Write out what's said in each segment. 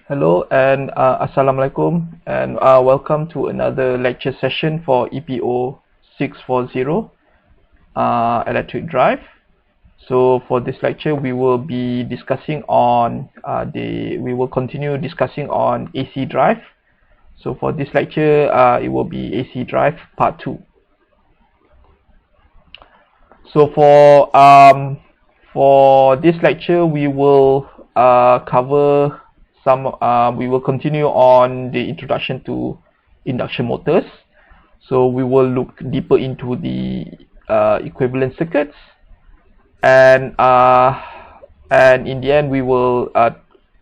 Hello and Assalamualaikum and welcome to another lecture session for EPO 640 electric drive. So for this lecture we will be discussing on we will continue discussing on AC drive. So for this lecture it will be AC drive part 2. So for this lecture we will cover we will continue on the introduction to induction motors. So we will look deeper into the equivalent circuits, and in the end we will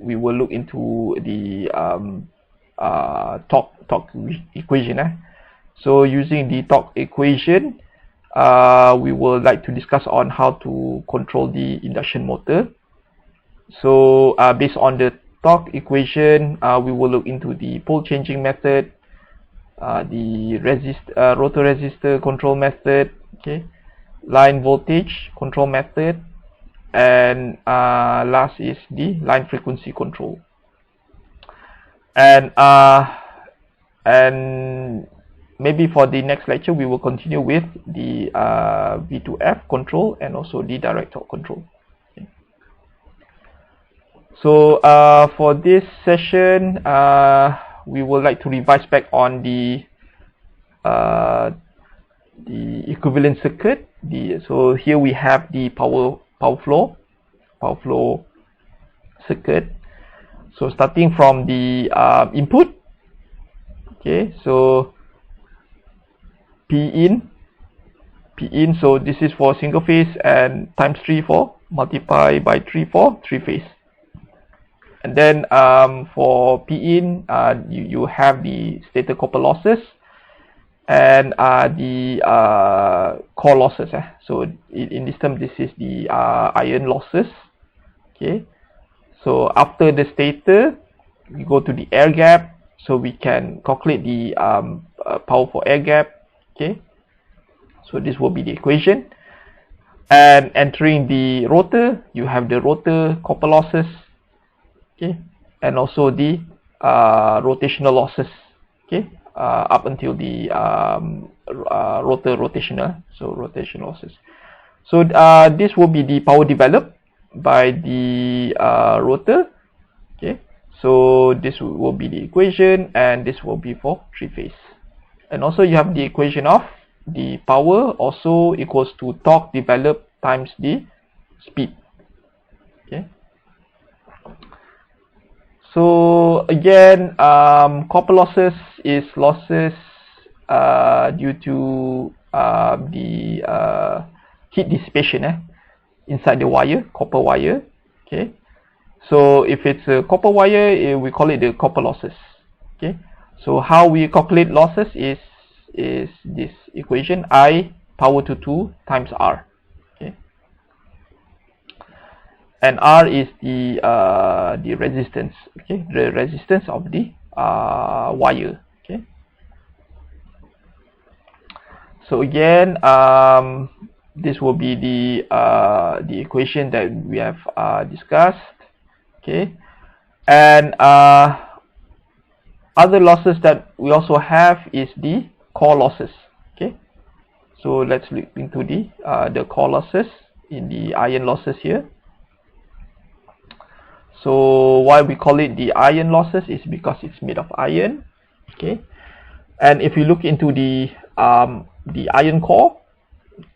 look into the torque equation. So using the torque equation, we would like to discuss on how to control the induction motor. So based on the torque equation, we will look into the pole changing method, the rotor resistor control method, line voltage control method, and last is the line frequency control. And maybe for the next lecture we will continue with the V2F control and also the direct torque control. So for this session, we would like to revise back on the equivalent circuit. So here we have the power flow circuit. So starting from the input, so P in. So this is for single phase, and times 3 for multiply by 3 for 3 phase. And then for P in, you have the stator copper losses and the core losses. So in this term, this is the iron losses. So after the stator, we go to the air gap. So we can calculate the power for air gap. So this will be the equation. And entering the rotor, you have the rotor copper losses. And also the rotational losses, up until the rotor rotational, so rotational losses. So this will be the power developed by the rotor. So this will be the equation, and this will be for 3 phase. And also you have the equation of the power also equals to torque developed times the speed. So again, copper losses is losses due to the heat dissipation inside the wire, copper wire. So if it's a copper wire, we call it the copper losses. So how we calculate losses is this equation, I power to 2 times R. And R is the resistance, the resistance of the wire. So again, this will be the equation that we have discussed. And other losses that we also have is the core losses. So let's look into the core losses in the iron losses here. So why we call it the iron losses is because it's made of iron. And if you look into the iron core,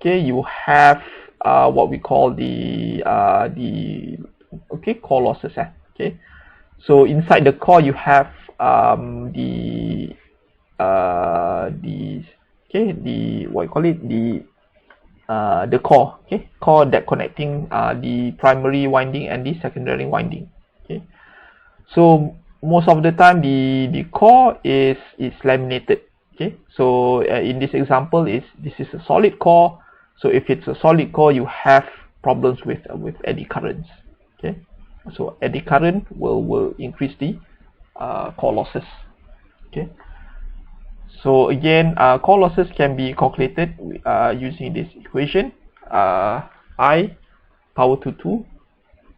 you have what we call the core losses. So inside the core you have the what you call it, the core, core that connecting the primary winding and the secondary winding. So most of the time the core is laminated. So in this example this is a solid core. So if it's a solid core, you have problems with eddy currents. So eddy current will increase the core losses. So again, core losses can be calculated using this equation, I power to 2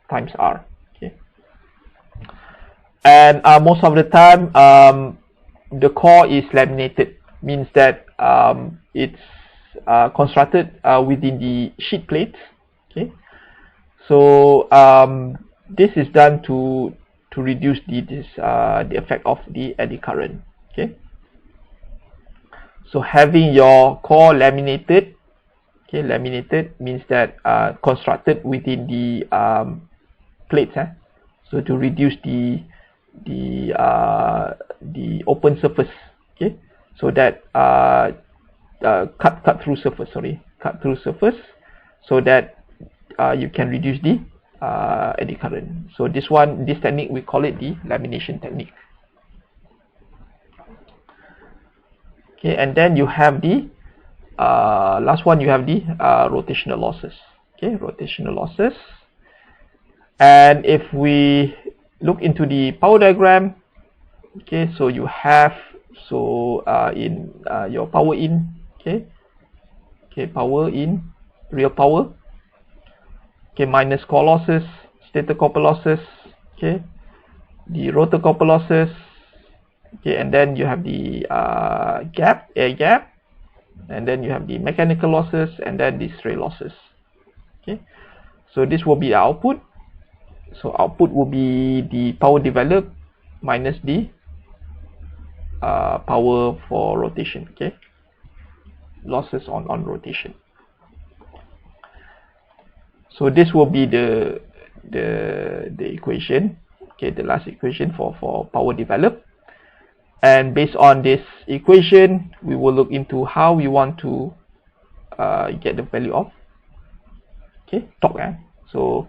times R. And most of the time the core is laminated, means that it's constructed within the sheet plates. Okay, so this is done to reduce the effect of the eddy current. Okay, so having your core laminated, okay, laminated means that constructed within the plates, so to reduce the open surface, okay, so that cut through surface, so that you can reduce the eddy current. So this technique, we call it the lamination technique. Okay, and then you have the last one, you have the rotational losses. Okay, rotational losses. And if we look into the power diagram, okay, so you have, so in your power in, okay, power in, real power, okay, minus core losses, stator copper losses, okay, the rotor copper losses, okay, and then you have the air gap, and then you have the mechanical losses, and then the stray losses. Okay, so this will be the output. So output will be the power developed minus the power for rotation. Okay, losses on rotation. So this will be the equation. Okay, the last equation for power developed. And based on this equation, we will look into how we want to get the value of, okay, torque. So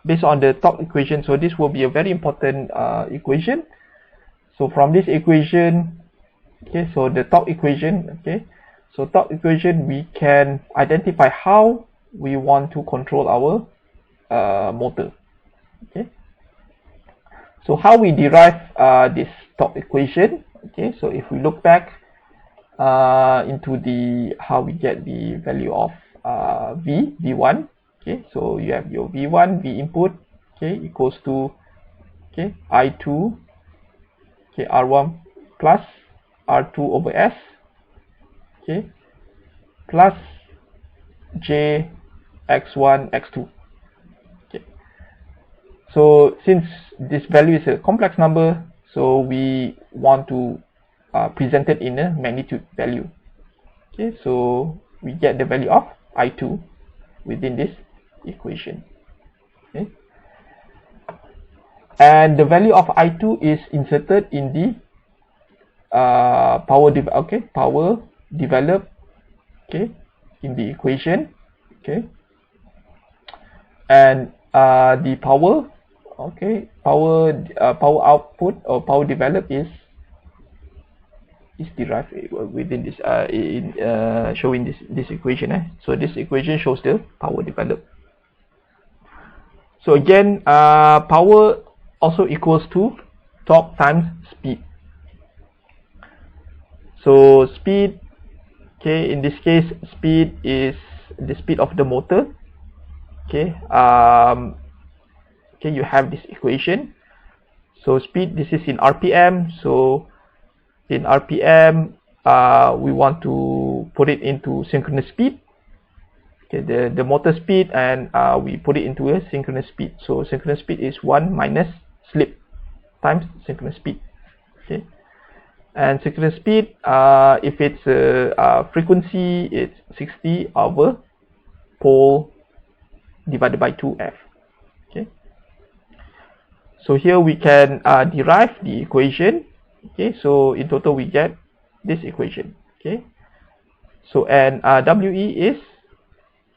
based on the torque equation, so this will be a very important equation. So from this equation, okay, so the torque equation, okay, so torque equation, we can identify how we want to control our motor. Okay, so how we derive this torque equation. Okay, so if we look back into the how we get the value of V1. Okay, so you have your V1, V input, okay, equals to, okay, I2, okay, R1 plus R2 over S, okay, plus J X1 X2. Okay, so since this value is a complex number, so we want to present it in a magnitude value. Okay, so we get the value of I2 within this equation. Okay, and the value of I2 is inserted in the power developed, okay, in the equation. Okay, and the power, okay, power output or power developed is derived within this showing this equation. So this equation shows the power developed. So again, power also equals to torque times speed. So speed, okay, in this case, speed is the speed of the motor. Okay, okay, you have this equation. So speed, this is in RPM. So in RPM, we want to put it into synchronous speed. Okay, the motor speed, and we put it into a synchronous speed. So synchronous speed is 1 minus slip times synchronous speed. Okay, and synchronous speed, if it's a frequency, it's 60 over pole divided by 2f. Okay, so here we can derive the equation. Okay, so in total we get this equation. Okay, so and WE is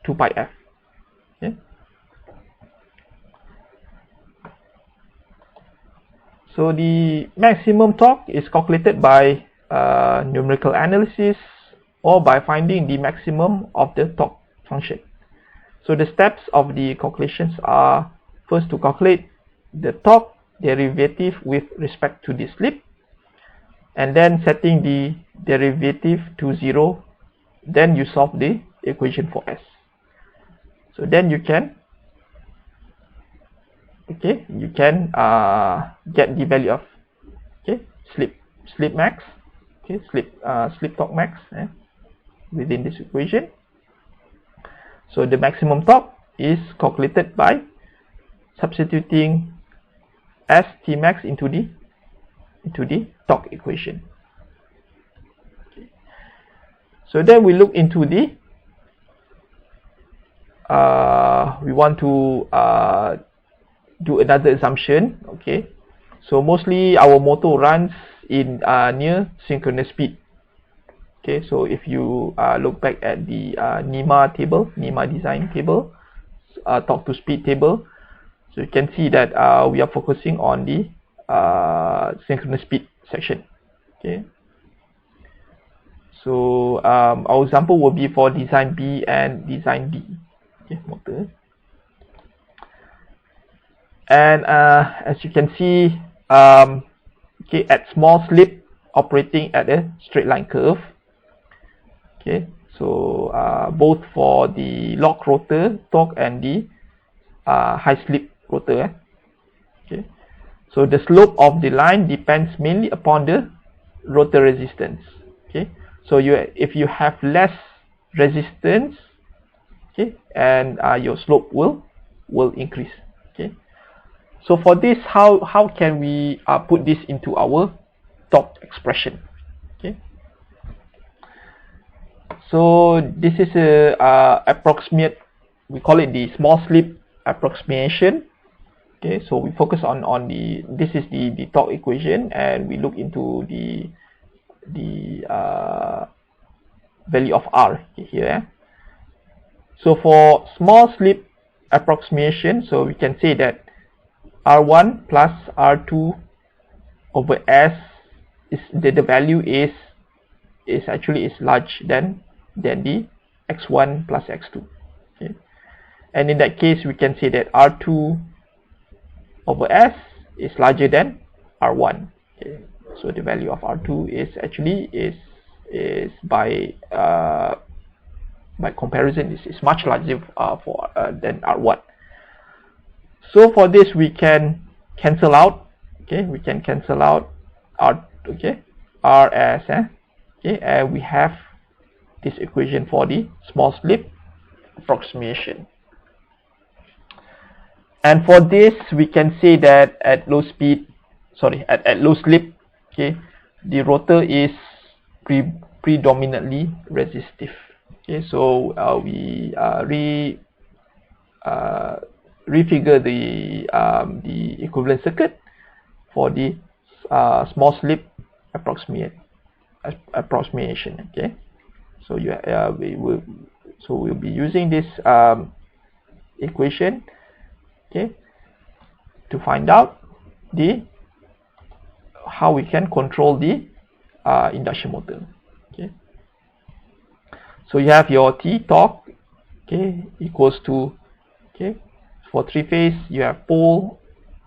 2 pi f. Okay, so the maximum torque is calculated by numerical analysis or by finding the maximum of the torque function. So the steps of the calculations are, first, to calculate the torque derivative with respect to the slip, and then setting the derivative to 0, then you solve the equation for S. So then you can okay, you can get the value of, okay, slip max, okay, slip torque max within this equation. So the maximum torque is calculated by substituting St max into the torque equation. Okay. So then we look into the we want to do another assumption. Okay, so mostly our motor runs in near synchronous speed. Okay, so if you look back at the NEMA design table, torque to speed table, so you can see that we are focusing on the synchronous speed section. Okay, so our example will be for design B and design D. Okay, motor. And as you can see, okay, at small slip operating at a straight line curve. Okay, so both for the lock rotor torque and the high slip rotor. Okay, so the slope of the line depends mainly upon the rotor resistance. Okay, so if you have less resistance, okay, and your slope will increase. Okay, so for this, how can we put this into our torque expression? Okay, so this is a approximate, we call it the small slip approximation. Okay, so we focus on the, this is the torque equation, and we look into the value of R here. So for small slip approximation, so we can say that R1 plus R2 over S is the value is actually large than the X1 plus X2. Okay, and in that case we can say that R2 over S is larger than R1. Okay, so the value of R2 is actually is by comparison is much larger than R1. So for this we can cancel out. Okay, we can cancel out R. Okay, RS. Okay, and we have this equation for the small slip approximation. And for this we can say that at low speed, at low slip, okay, the rotor is predominantly resistive. Okay, so we refigure the equivalent circuit for the small slip approximation. Okay, so we'll be using this equation, okay, to find out how we can control the induction motor. Okay, so you have your T torque, okay, equals to, okay, for 3-phase you have pole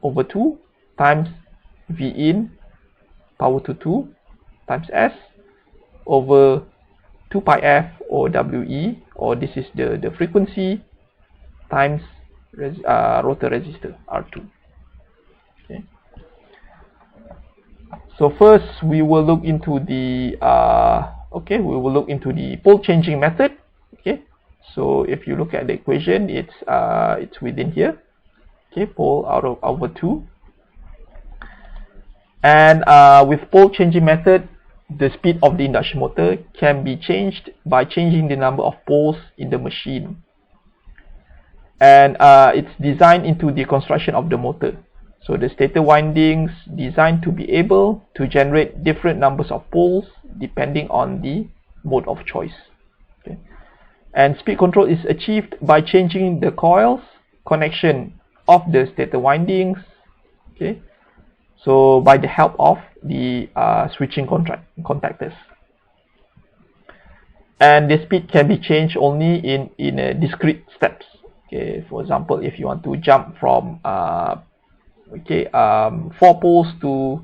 over 2 times V in power to 2 times S over 2 pi F or WE, or this is the frequency times rotor resistor R2. Okay, so first we will look into the pole changing method. Okay, so if you look at the equation, it's within here. Okay, pole out of over 2, and with pole changing method, the speed of the induction motor can be changed by changing the number of poles in the machine, and it's designed into the construction of the motor. So the stator windings designed to be able to generate different numbers of poles depending on the mode of choice. Okay, and speed control is achieved by changing the coils connection of the stator windings. Okay, so by the help of the switching contactors, and the speed can be changed only in discrete steps. Okay, for example, if you want to jump from 4 poles to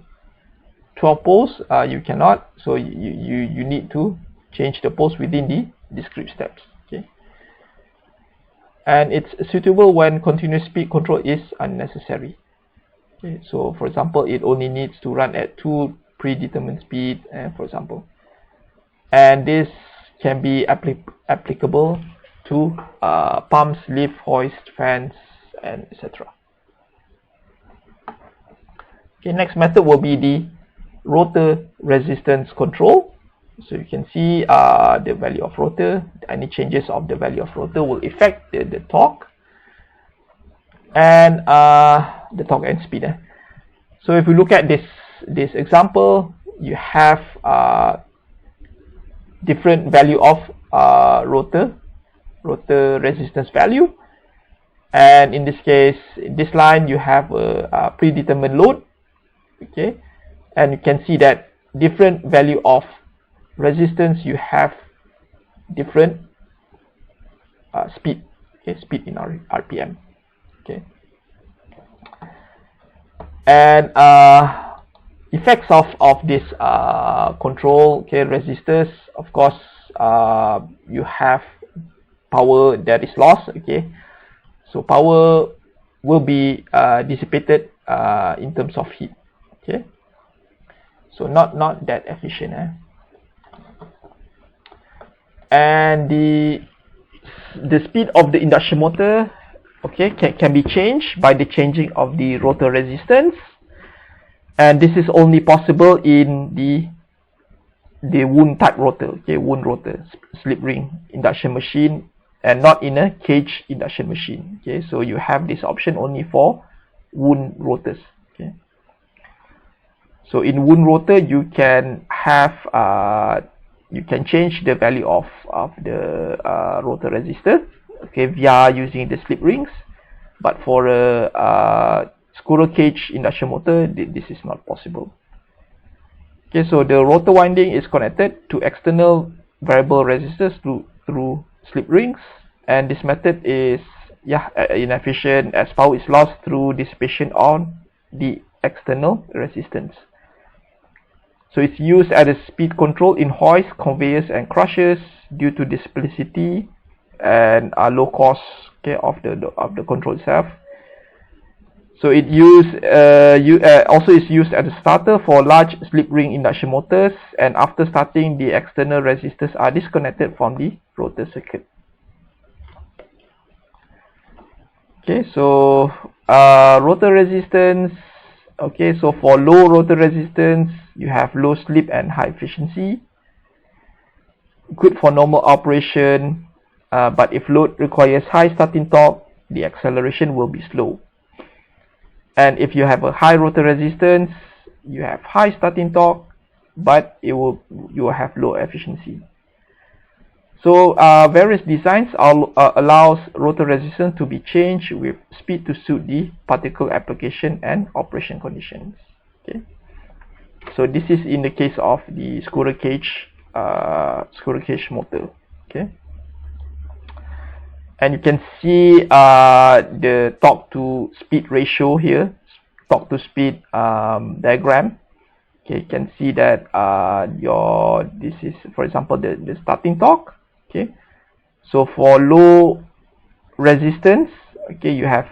12 poles, you cannot. So you need to change the poles within the discrete steps. Okay, and it's suitable when continuous speed control is unnecessary. Okay, so for example, it only needs to run at 2 predetermined speed, for example, and this can be applicable to pumps, lift, hoist, fans, and etc. Okay, next method will be the rotor resistance control. So you can see the value of rotor. Any changes of the value of rotor will affect the torque and speed. So if we look at this example, you have different value of rotor resistance value, and in this case, in this line you have a predetermined load. Okay, and you can see that different value of resistance, you have different speed. Okay, speed in RPM. Okay, and effects of this control, okay, resistors. Of course, you have power that is lost. Okay, so power will be dissipated in terms of heat. Okay, so not that efficient. And the speed of the induction motor, okay, can be changed by the changing of the rotor resistance, and this is only possible in the wound type rotor, okay, wound rotor, slip ring induction machine, and not in a cage induction machine. Okay, so you have this option only for wound rotors. Okay, so in wound rotor you can have you can change the value of the rotor resistor, okay, via using the slip rings, but for a squirrel cage induction motor, this is not possible. Okay, so the rotor winding is connected to external variable resistors through slip rings, and this method is inefficient as power is lost through dissipation on the external resistance. So it's used as a speed control in hoists, conveyors, and crushers due to the simplicity and low cost, okay, of the control itself. So it also is used as a starter for large slip ring induction motors, and after starting, the external resistors are disconnected from the rotor circuit. Okay, so rotor resistance. Okay, so for low rotor resistance, you have low slip and high efficiency. Good for normal operation, but if load requires high starting torque, the acceleration will be slow. And if you have a high rotor resistance, you have high starting torque, but you will have low efficiency. So various designs allows rotor resistance to be changed with speed to suit the particular application and operation conditions. Okay, so this is in the case of the squirrel cage motor. Okay, and you can see the torque to speed ratio here, torque to speed diagram. Okay, you can see that this is, for example, the starting torque. Okay, so for low resistance, okay, you have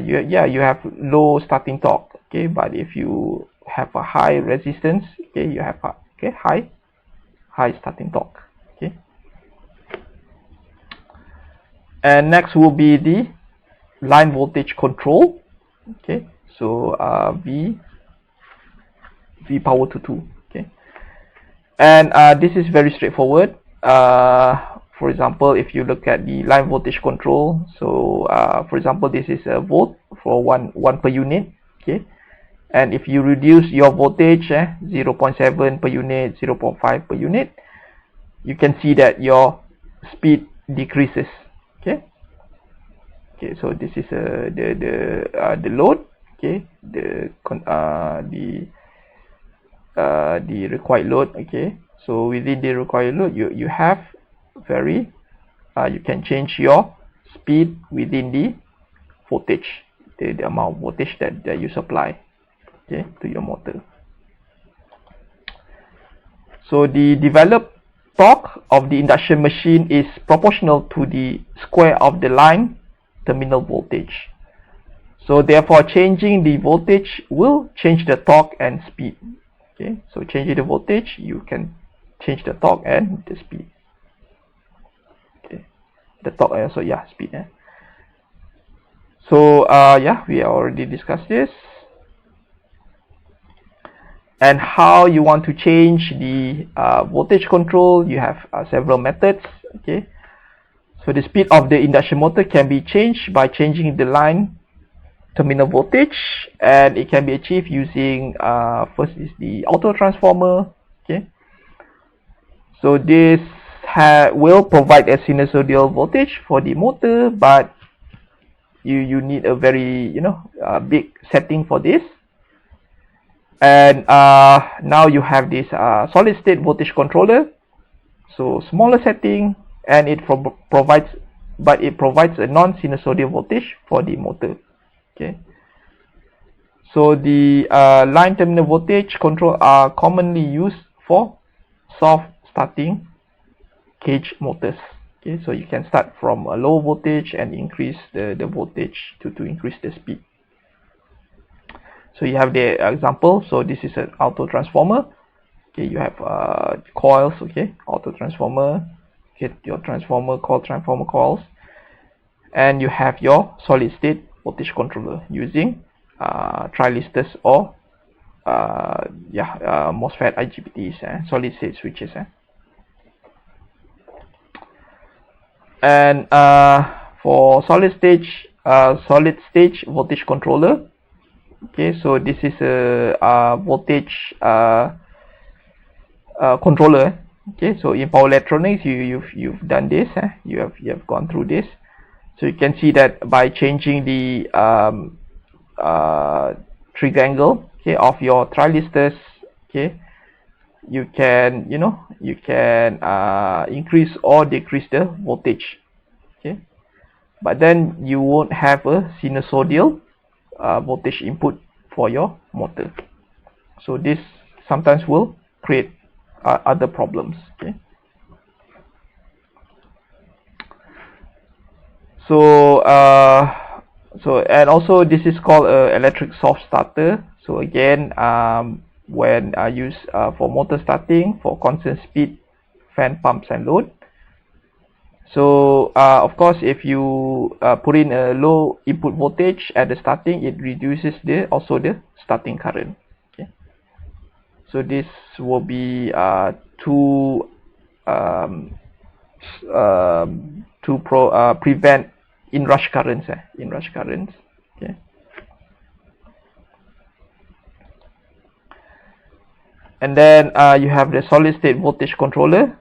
you have low starting torque. Okay, but if you have a high resistance, okay, you have high starting torque. Okay, and next will be the line voltage control. Okay, so V power to 2. Okay, and this is very straightforward. For example, if you look at the line voltage control, so for example, this is a volt for one per unit. Okay, and if you reduce your voltage 0.7 per unit, 0.5 per unit, you can see that your speed decreases. Okay, so this is the load. Okay, the required load. Okay, so within the required load, you have you can change your speed within the voltage, the amount of voltage that you supply, okay, to your motor. So the developed torque of the induction machine is proportional to the square of the line terminal voltage. So therefore, changing the voltage will change the torque and speed. Okay, so changing the voltage, you can change the torque and the speed. Okay, the torque also, yeah, speed. So yeah, we already discussed this. And how you want to change the voltage control, you have several methods. Okay, so the speed of the induction motor can be changed by changing the line terminal voltage, and it can be achieved using first is the auto transformer. Okay, so this will provide a sinusoidal voltage for the motor, but you need a very big setting for this. And now you have this solid state voltage controller, so smaller setting, and it provides a non-sinusoidal voltage for the motor. Okay, so the line terminal voltage control are commonly used for soft starting cage motors. Okay, so you can start from a low voltage and increase the voltage to increase the speed. So you have the example. So this is an auto transformer. Okay, you have coils. Okay, auto transformer. Get your transformer coils, and you have your solid state voltage controller using trilistors or MOSFET IGBTs, solid state switches. And for solid stage voltage controller. Okay, so this is a voltage controller. Okay, so in power electronics, you've done this. You have gone through this. So you can see that by changing the trigger angle, okay, of your trilistors, okay, you can increase or decrease the voltage. Okay, but then you won't have a sinusoidal voltage input for your motor. So this sometimes will create other problems. Okay, so and also this is called electric soft starter. So again, when used for motor starting for constant speed, fan, pumps, and load. So of course, if you put in a low input voltage at the starting, it reduces also the starting current. Okay, so this will be to prevent inrush currents. Okay, and then you have the solid state voltage controller.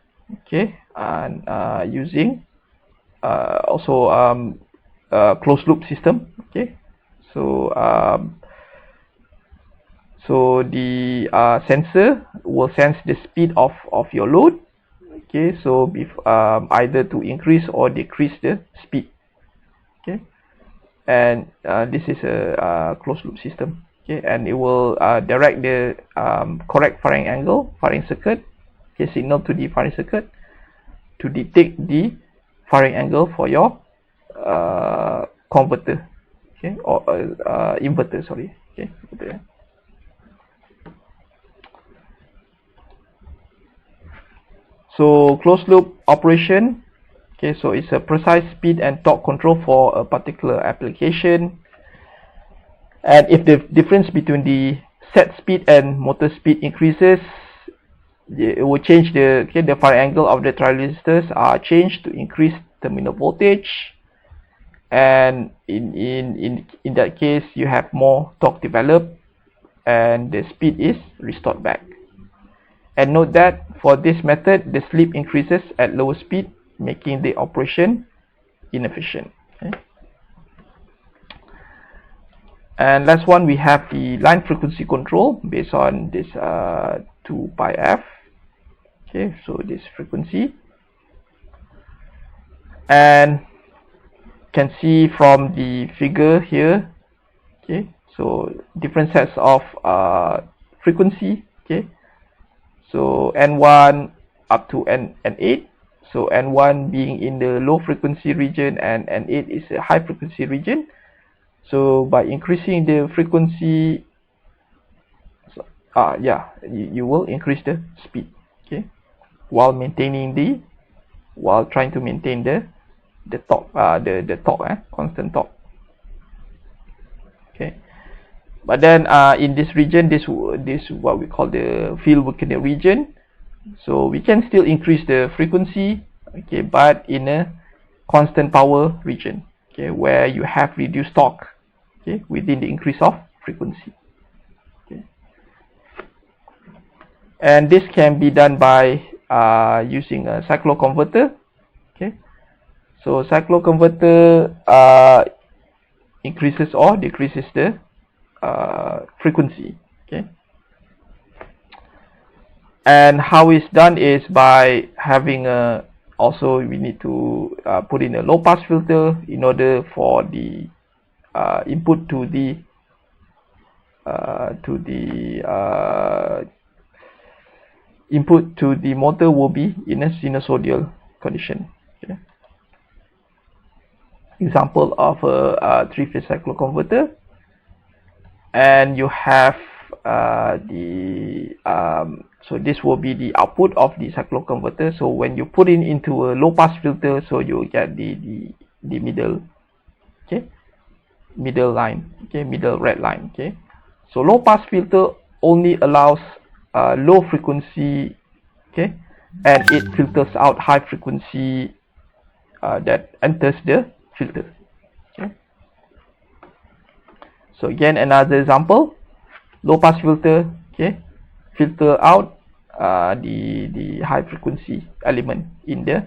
Okay, and using also closed loop system. Okay, so so the sensor will sense the speed of your load. Okay, so either to increase or decrease the speed. Okay, and this is a closed loop system. Okay, and it will direct the correct firing angle, firing circuit, okay, signal to the firing circuit to detect the firing angle for your converter, okay, or inverter, sorry. Okay, inverter. So closed loop operation. Okay, so it's a precise speed and torque control for a particular application. And if the difference between the set speed and motor speed increases, it will change the firing angle of the trilistors are changed to increase terminal voltage, and in that case you have more torque developed and the speed is restored back. And note that for this method, the slip increases at lower speed, making the operation inefficient. Okay. And last one, we have the line frequency control based on this 2 pi f. Okay, so this frequency, and can see from the figure here. Okay, so different sets of frequency. Okay, so N1 up to N8. So N1 being in the low frequency region and N8 is a high frequency region. So by increasing the frequency, you will increase the speed, okay, while trying to maintain the torque, the torque, constant torque. Okay, but then in this region, this what we call the field weakener region. So we can still increase the frequency, okay, but in a constant power region, okay, where you have reduced torque, okay, within the increase of frequency. Okay, and this can be done by using a cycloconverter. Okay, so cycloconverter increases or decreases the frequency. Okay, and how it's done is by having a, also we need to put in a low pass filter in order for the input to the input to the motor will be in a sinusoidal condition. Okay. Example of a three-phase cycloconverter, and you have so this will be the output of the cycloconverter. So when you put it into a low pass filter, so you get the middle, okay, middle line, okay, middle red line. Okay, so low pass filter only allows low frequency, okay, and it filters out high frequency that enters the filter. Okay, so again another example, low pass filter, okay, filter out the high frequency element in the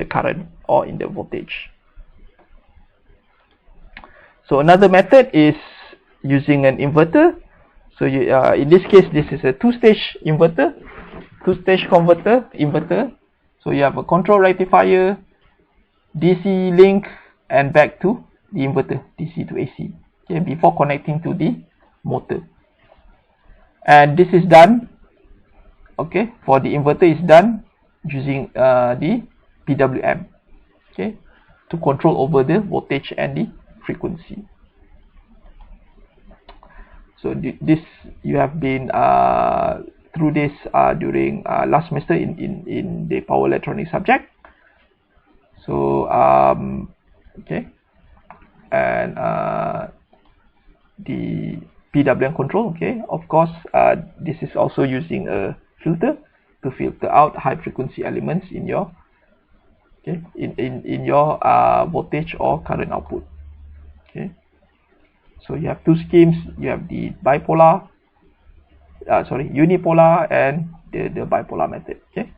current or in the voltage. So another method is using an inverter. So you, in this case, this is a two-stage inverter, two-stage inverter. So you have a control rectifier, DC link, and back to the inverter, DC to AC, okay, before connecting to the motor. And this is done, okay, for the inverter is done using the PWM, okay, to control over the voltage and the frequency. So this you have been through this during last semester in the power electronics subject. So okay, and the PWM control, okay, of course this is also using a filter to filter out high frequency elements in your, okay, in your voltage or current output. Okay, so you have two schemes. You have the bipolar, unipolar, and the bipolar method. Okay,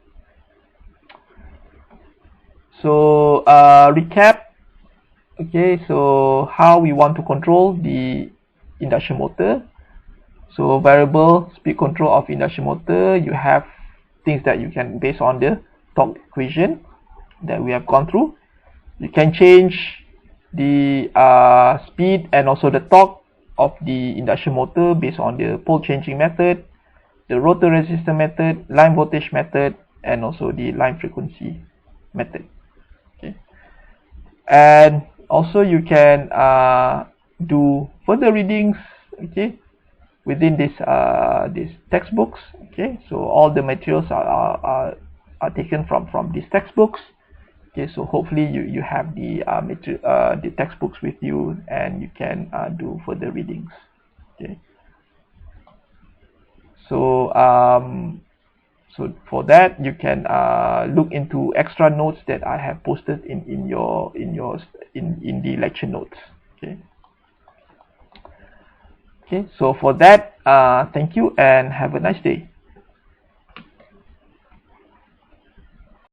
so recap. Okay, so how we want to control the induction motor. So variable speed control of induction motor, you have things that you can, based on the torque equation that we have gone through, you can change the speed and also the torque of the induction motor based on the pole changing method, the rotor resistor method, line voltage method, and also the line frequency method. Okay, and also you can do further readings, okay, within this textbooks. Okay, so all the materials are taken from these textbooks. Okay, so hopefully you have the textbooks with you, and you can do further readings. Okay, so so for that you can look into extra notes that I have posted in the lecture notes. Okay. Okay, so for that, thank you and have a nice day.